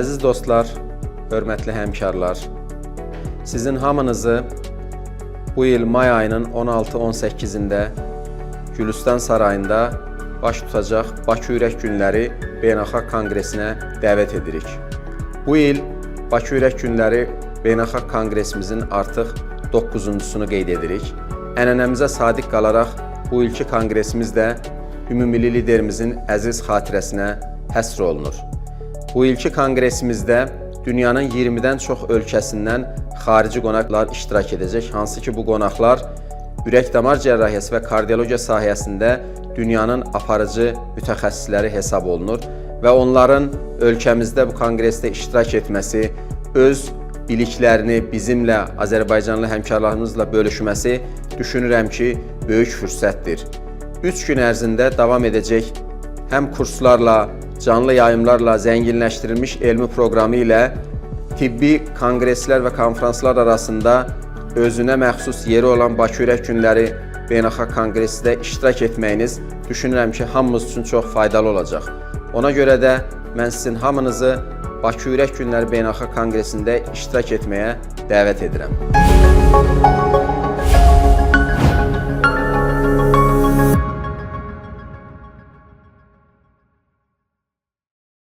Əziz dostlar, hörmətli həmkarlar, sizin hamınızı bu il may ayının 16-18-də Gülüstan Sarayında baş tutacaq Bakı Ürək Günləri Beynəlxalq Konqresinə dəvət edirik. Bu il Bakı Ürək Günləri Beynəlxalq Konqresimizin artıq 9-cusunu qeyd edirik. Ənənəmizə sadiq qalaraq bu ilki konqresimiz də ümumilli liderimizin əziz xatirəsinə həsr olunur. Bu ilki konqresimizdə dünyanın 20-dən çox ölkəsindən xarici qonaqlar iştirak edəcək, hansı ki bu qonaqlar ürək-damar cərrahiyyəsi və kardiologiya sahəsində dünyanın aparıcı mütəxəssisləri hesab olunur və onların ölkəmizdə bu konqresdə iştirak etməsi, öz biliklərini bizimlə, Azərbaycanlı həmkarlarımızla bölüşməsi düşünürəm ki, böyük fürsətdir. 3 gün ərzində davam edəcək həm kurslarla, canlı yayımlarla zənginləşdirilmiş elmi proqramı ilə tibbi konqreslər və konferanslar arasında özünə məxsus yeri olan Bakı Ürək Günləri Beynəlxalq Konqresində iştirak etməyiniz düşünürəm ki, hamımız üçün çox faydalı olacaq. Ona görə də mən sizin hamınızı Bakı Ürək Günləri Beynəlxalq Konqresində iştirak etməyə dəvət edirəm.